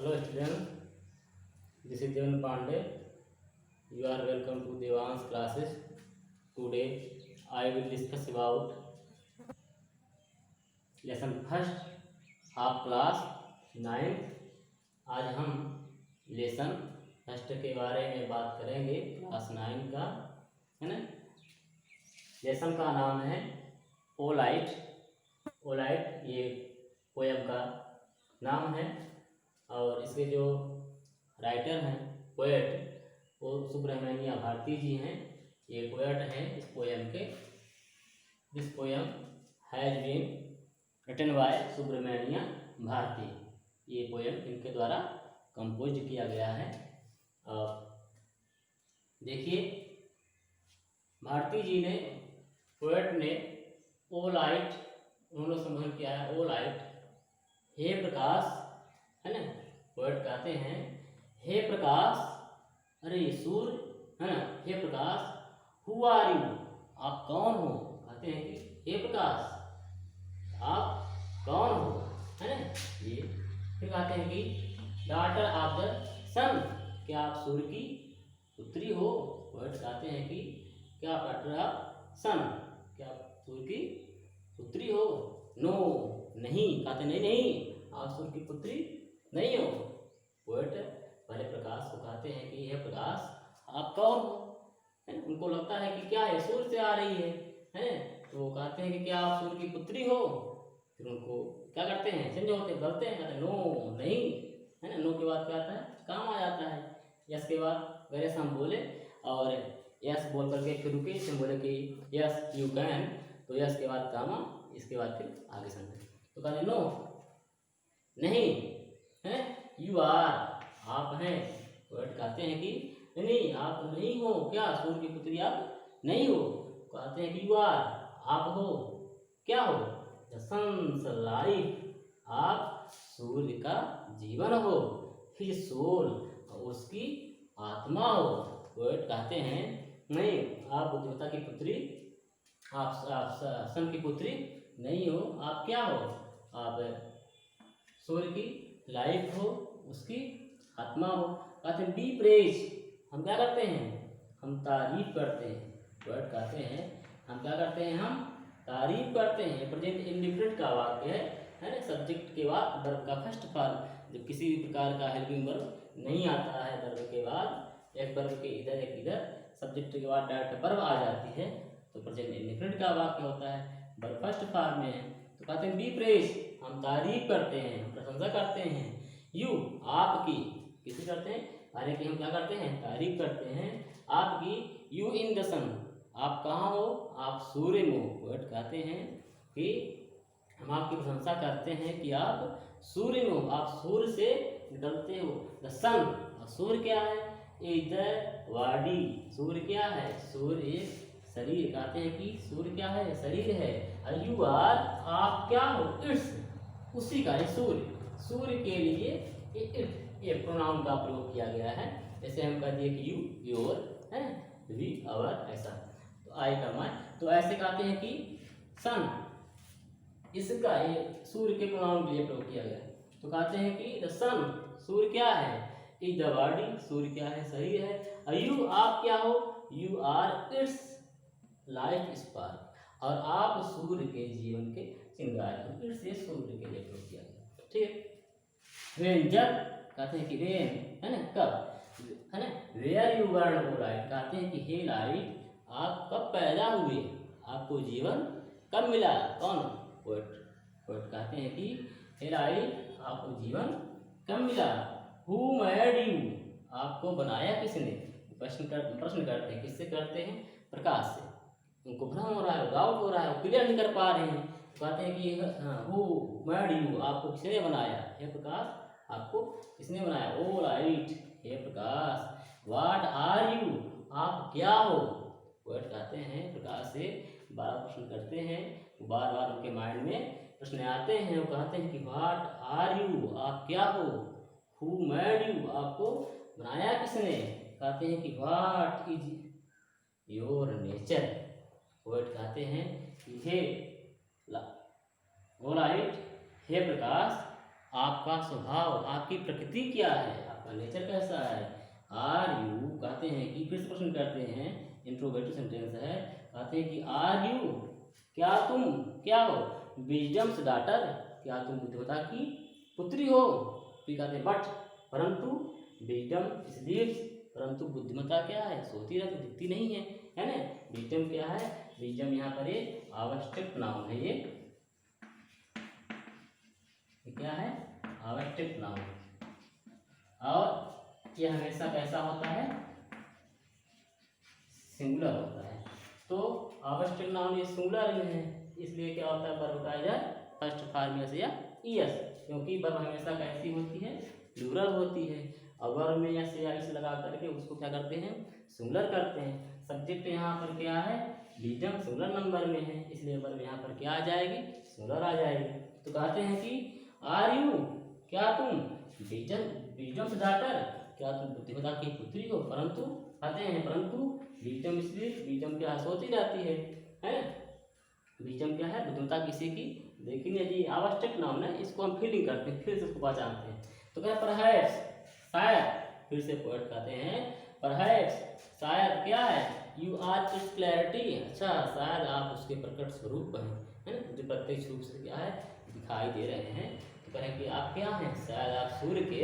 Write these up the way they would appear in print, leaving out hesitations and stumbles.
Hello students, this is Devan Pandey. You are welcome to Devan's classes. Today I will discuss about lesson first of class 9th. आज हम lesson first के बारे में बात करेंगे, class 9 का, है ना। लेसन का नाम है ओलाइट। ओलाइट ये पोयम का नाम है और इसके जो राइटर हैं, पोएट, वो सुब्रमण्य भारती जी हैं। ये पोएट हैं इस पोयम के। This poem has been written by Subramania Bharati. ये पोयम इनके द्वारा कंपोज किया गया है। और देखिए, भारती जी ने, पोएट ने ओ लाइट, उन्होंने संबोधन किया है ओ लाइट, हे प्रकाश, है ना। पोएट कहते हैं हे प्रकाश, अरे सूर्य, है ना, हे प्रकाश, हु आर यू, आप कौन हो। कहते हैं कि हे प्रकाश आप कौन हो, है ना। ये फिर कहते हैं कि डॉटर ऑफ द सन, क्या आप सूर्य की पुत्री हो। पोएट कहते हैं कि क्या आप डॉटर ऑफ सन, क्या आप सूर्य की पुत्री हो। नो, नहीं, कहते नहीं नहीं, आप सूर्य की पुत्री नहीं हो। पोएट पहले प्रकाश को कहते हैं कि यह प्रकाश आप कौन हो, है ना। उनको लगता है कि क्या है, सूर्य से आ रही है। तो वो कहते हैं कि क्या आप सूर्य की पुत्री हो। फिर उनको क्या करते हैं, चेंज होते बोलते हैं, कहते हैं नो नहीं, है ना। नो के बाद क्या आता है, काम आ जाता है। यस के बाद वैसे हम बोले और यस बोल करके फिर रुके, इसमें बोले कि यस यू कैन, तो यस के बाद कामा, इसके बाद फिर आगे समझे। तो कहते हैं नो नहीं, है, यू आर, आप हैं। पोएट कहते हैं कि नहीं आप नहीं हो, क्या सूर्य की पुत्री आप नहीं हो। कहते हैं कि यू आर, आप हो, क्या हो, द सन्स लाइफ, आप सूर्य का जीवन हो, हिज सोल, उसकी आत्मा हो। पोएट कहते हैं नहीं, आप देवता की पुत्री, आप सन की पुत्री नहीं हो, आप क्या हो, आप सूर्य की लाइफ हो, उसकी आत्मा हो। कहते हैं बी प्रेज, हम क्या करते हैं, हम तारीफ करते हैं। वर्ड कहते हैं हम क्या करते हैं, हम तारीफ करते हैं। प्रेजेंट इंडिफरेंट का वाक्य है ना। सब्जेक्ट के बाद वर्ब का फर्स्ट फॉर्म, जब किसी भी प्रकार का हेल्पिंग वर्ब नहीं आता है, वर्ब के बाद एक वर्ब के इधर एक इधर, सब्जेक्ट के बाद डायरेक्ट वर्ब आ जाती है, तो प्रेजेंट इंडिफरेंट का वाक्य होता है, वर्ब फर्स्ट फॉर्म में है। तो कहते हैं बी प्रेज, हम तारीफ करते हैं, हम प्रशंसा करते हैं। यू, आपकी, किसी करते हैं, अरे कि हम क्या करते हैं, तारीफ करते हैं आपकी। यू इन द सन, आप कहाँ हो, आप सूर्य में हो। पोएट कहते हैं कि हम आपकी प्रशंसा करते हैं कि आप सूर्य में हो, आप सूर्य से निकलते हो। द सन, सूर्य क्या है, इज द बॉडी, सूर्य क्या है, सूर्य एक शरीर। कहते हैं कि सूर्य क्या है, शरीर है। यू आर, आप क्या हो, इट्स, उसी का है सूर्य। सूर्य के लिए ये प्रोनाउन का प्रयोग किया गया है। जैसे हम कह दिए कि यू, योर, है, वी, अवर, ऐसा। तो आई का माय, तो ऐसे कहते हैं कि सन, इसका ये सूर्य के प्रोनाउन के लिए प्रयोग किया गया है। तो कहते हैं कि द सन, सूर्य क्या है, इज द बॉडी, सूर्य क्या है, शरीर है। यू, आप क्या हो, you are its life spark, और आप सूर्य के जीवन के चिंगारी हो। इट्स ये सूर्य के लिए प्रयोग किया गया, ठीक है। वेन, जब, कहते हैं कि वेन, है ना, कब, है ना। Where you burn O light, कहते हैं कि हे लाइट, आप कब पैदा हुए, आपको जीवन कब मिला। कौन, पोएट। पोएट कहते हैं कि हे लाइट, आपको जीवन कब मिला। हु मेड यू, आपको बनाया किसने। प्रश्न करते हैं, किससे करते हैं, प्रकाश से। उनको भ्रम हो रहा है, डाउट हो रहा है, क्लियर नहीं कर पा रहे हैं। कहते हैं कि हु मेड यू, आपको किसने बनाया, हे प्रकाश, आपको किसने बनाया। ओ लाइट, हे प्रकाश। व्हाट आर यू, आप क्या हो। पोएट कहते हैं प्रकाश से बार प्रश्न करते हैं, बार बार उनके माइंड में प्रश्न आते हैं। वो कहते हैं कि व्हाट आर यू, आप क्या हो। हु मेड यू, आपको बनाया किसने। कहते हैं कि what is your nature. Poet कहते हैं कि हे ओ लाइट, हे प्रकाश, आपका स्वभाव, आपकी प्रकृति क्या है, आपका नेचर कैसा है। आर यू, कहते हैं कि फिर से प्रश्न करते हैं, इंट्रोगेटिव सेंटेंस है, कहते हैं कि आर यू, क्या तुम क्या हो, विजडम्स डॉटर, क्या तुम बुद्धिमता की पुत्री हो। फिर कहते हैं बट, परंतु, विजडम स्लीप्स, परंतु बुद्धिमता क्या है, सोती रहती, दिखती नहीं है ना। विजडम क्या है, विजडम यहाँ पर ये आवश्यक नाउन है, ये क्या है, आवश्यक नाउन। और ये हमेशा कैसा होता है, सिंगुलर होता है। तो आवश्यक नाउन ये सिंगुलर में है, इसलिए क्या होता है, वर्ब का इधर फर्स्ट फॉर्म में से या ईएस, क्योंकि वर्ब हमेशा कैसी होती है, प्लूरल होती है। और वर्ब में या से या इस लगा करके उसको क्या करते हैं, सिंगुलर करते हैं। सब्जेक्ट यहाँ पर क्या है, विजडम सिंगुलर नंबर में है, इसलिए वर्ब यहाँ पर क्या आ जाएगी, सिंगुलर आ जाएगी। तो कहते हैं कि आर यू, क्या तुम, विजडम्स डॉटर, क्या तुम बुद्धिमता की पुत्री हो, परंतु कहते हैं परंतु विजडम, इसलिए विजडम क्या सोती रहती है। विजडम क्या है, बुद्धिमता किसी की, लेकिन यदि आवश्यक नाम है, इसको हम फीलिंग करते हैं, फिर से उसको पहचानते हैं। तो क्या परहैप्स, शायद, फिर से पोएट कहते हैं परहैप्स, शायद क्या है, यू आर इट्स क्लैरिटी, अच्छा शायद आप उसके प्रकट स्वरूप हैं, है ना, जो प्रत्यक्ष रूप से क्या है, दिखाई दे रहे हैं। तो कहें कि आप क्या हैं, शायद आप सूर्य के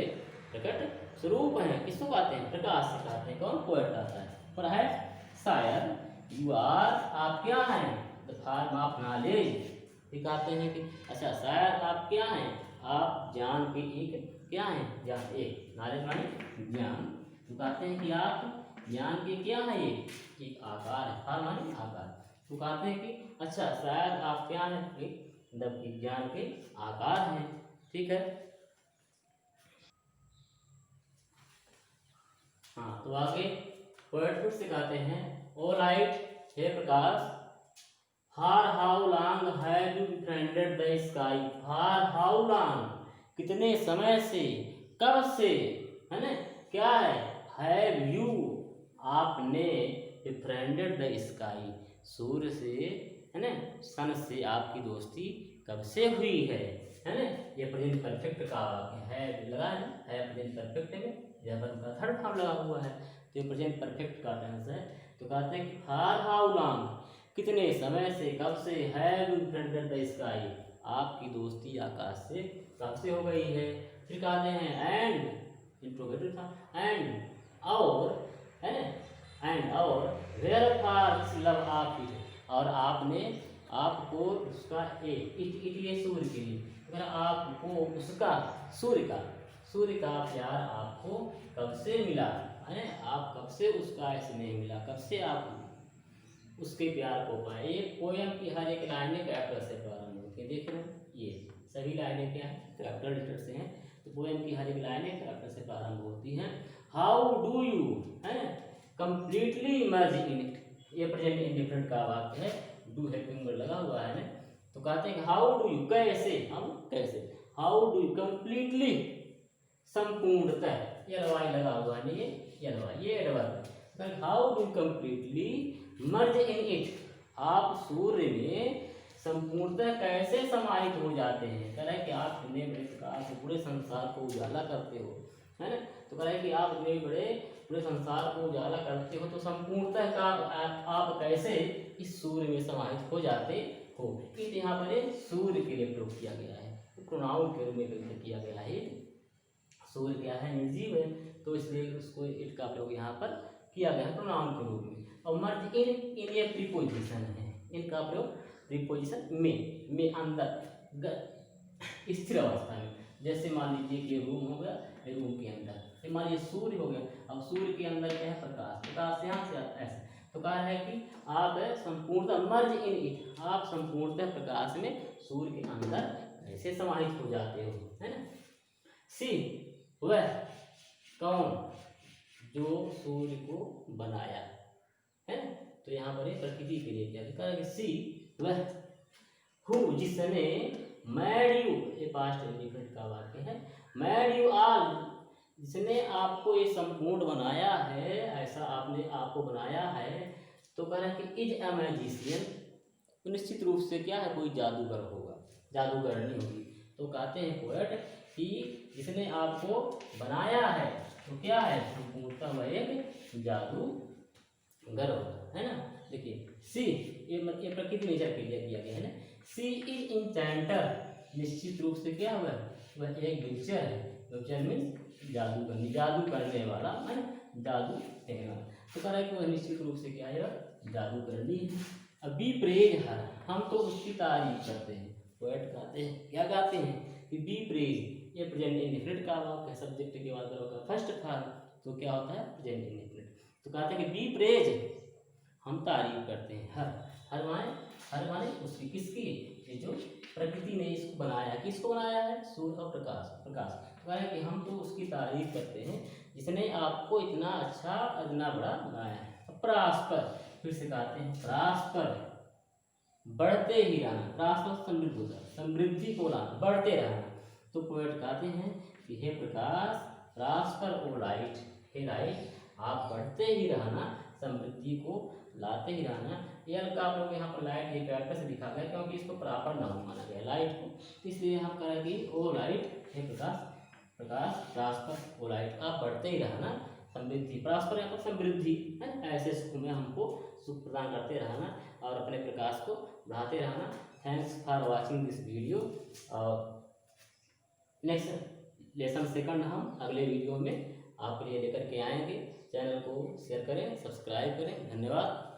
प्रकट स्वरूप हैं। किसको कहते हैं, प्रकाश से कहते हैं, कौन, पोएट कहता है। परहैप्स, शायद, यू आर, आप क्या हैं, द फॉर्म ऑफ नॉलेज, ये कहते हैं कि अच्छा शायद आप क्या हैं, आप ज्ञान के एक क्या हैं, ज्ञान एक, नॉलेज माने ज्ञान। तो कहते हैं कि आप ज्ञान के क्या है, ये एक आकार है, फॉर्म माने आकार। तो कहते हैं कि अच्छा शायद आप क्या हैं, एक मतलब ज्ञान के आकार हैं, ठीक है। हाँ, तो आगे पोएट फिर से कहते हैं, ओ लाइट, हे प्रकाश, for how long have you befriended the sky, for how long, कितने समय से, कब से, है ना, क्या है, हैव यू, आपने, बिफ्रेंडेड द स्काई, सूर्य से, है ना, सन से आपकी दोस्ती कब से हुई है ना। ये प्रेजेंट परफेक्ट का वाक्य है, लगा है प्रेजेंट परफेक्ट में, जब का थर्ड फॉर्म लगा हुआ है, तो ये प्रेजेंट परफेक्ट का टेंस है। तो कहते हैं कि फॉर हाउ लॉन्ग, कितने समय से, कब से, have you befriended the sky, आपकी दोस्ती आकाश से कब से हो गई है। फिर कहते हैं एंड, इंट्रोगेटिव था, एंड और, है ना, एंड और, where far love of it, और आपने, आपको उसका इट ये सूर्य के लिए, अगर आपको उसका, सूर्य का प्यार आपको कब से मिला है, आप कब से उसका स्नेह मिला, कब से आप उसके प्यार को पाए। ये पोयम की हर एक लाइनें कैरेक्टर से प्रारंभ होती है, देख रहे हैं ये सभी लाइनें क्या है, कैरेक्टर रिलेटेड से हैं। तो पोयम की हर एक लाइनें कैरेक्टर से प्रारंभ होती हैं। हाउ डू यू, है ना, कंप्लीटली इमर्ज इन इट, ये प्रेजेंट इंडिफरेंट का वाक्य है, डू हेल्पिंग वर्ड लगा हुआ है ना। तो कहते हैं हाउ डू यू, कैसे, हम कैसे, हाउ डू यू कंप्लीटली, संपूर्णतः, ये एलवाई लगा हुआ है, ये एलवाई, ये adverb, how do completely merge in it, आप सूर्य में संपूर्णतः कैसे समाहित हो जाते हैं। कह रहा है कि आप इतने बड़े प्रकाश से पूरे संसार को उजाला करते हो, है ना। तो कह रहा है कि आप इतने बड़े पूरे संसार को उजाला करते हो, तो संपूर्णतः का आप कैसे इस सूर्य में समाहित हो जाते हो। इस यहाँ पर सूर्य के लिए प्रयोग किया गया है, प्रोनाउन के रूप में प्रयोग किया गया है। सूर्य क्या है, निर्जीव है, तो इसलिए उसको इट का प्रयोग यहाँ पर किया गया है प्रोनाउन के रूप में। और मर्ज इन ये प्रीपोजिशन है, इनका प्रयोग प्रीपोजिशन में अंदर स्थिर अवस्था में, जैसे मान लीजिए कि रूम हो गया, रूम के अंदर, मान लीजिए सूर्य हो गया, अब सूर्य के अंदर क्या है, प्रकाश, प्रकाश यहाँ से आता है ऐसे। तो कहा है कि आप संपूर्णतः मर्ज इन इट, आप संपूर्णतः प्रकाश में सूर्य के अंदर कैसे समाहित हो जाते हो, है ना। सी, वह कौन, जो सूर्य को बनाया है, तो यहाँ पर प्रकृति के लिए क्या लिखा है, सी, वह, हु, जिसने, मैड यू, ये पास्ट इंडिफरेंट का वाक्य है, मैड यू ऑल, जिसने आपको ये संपूर्ण बनाया है, ऐसा आपने आपको बनाया है। तो कह रहा है कि इज ए मैजिशियन, तो निश्चित रूप से क्या है, कोई जादूगर होगा, जादूगरनी होगी। तो कहते हैं पोएट कि जिसने आपको बनाया है तो क्या है, संपूर्णतः वह एक जादूगर होगा, है ना। देखिए सी, ये प्रकृति नेचर के लिए किया गया है ना। सी इज इंचेंटर, निश्चित रूप से क्या हुआ, वह एक विचर है। विचर मीन्स जादू करने वाला, है ना, जादू कहना। तो कह रहा है कि वह निश्चित रूप से क्या है, जादू करनी है। अब बी प्रेज हर, हम तो उसकी तारीफ करते हैं। पोएट गाते हैं, क्या गाते हैं कि बी प्रेज, ये प्रेजेंट इंडेफिनिट का वाक्य है, सब्जेक्ट के बाद होगा फर्स्ट फॉर्म, तो क्या होता है प्रेजेंट इंडेफिनिट। तो कहते हैं कि बी प्रेज, हम तारीफ करते हैं हर माने उसकी, किसकी, ये जो प्रकृति ने इसको बनाया, किसको बनाया है, सूर्य और प्रकाश। तो कहा है कि हम तो उसकी तारीफ करते हैं जिसने आपको इतना अच्छा इतना बड़ा बनाया है। प्रास्पर, फिर से कहते हैं प्रास्पर, बढ़ते ही रहना, प्रास्पर समृद्ध होता है, समृद्धि को लाना, बढ़ते रहना। तो पोएट कहते हैं कि हे प्रकाश, प्रास्पर ओ लाइट, हे लाइट आप बढ़ते ही रहना, समृद्धि को लाते ही रहना। एल का आप लोग यहाँ पर लाइट ये कैरेक्टर से दिखा गया क्योंकि इसको प्रॉपर नाउन माना गया लाइट को, तो इसलिए हम कहें कि ओ लाइट, हे प्रकाश, प्रास्पर ओ लाइट आप बढ़ते ही रहना, समृद्धि, प्रास्पर यहाँ पर समृद्धि है, ऐसे सुख में हमको सुख प्रदान करते रहना और अपने प्रकाश को बढ़ाते रहना। Thanks for watching this video. और नेक्स्ट लेसन सेकंड हम अगले वीडियो में आपके लिए लेकर के आएंगे। चैनल को शेयर करें, सब्सक्राइब करें। धन्यवाद।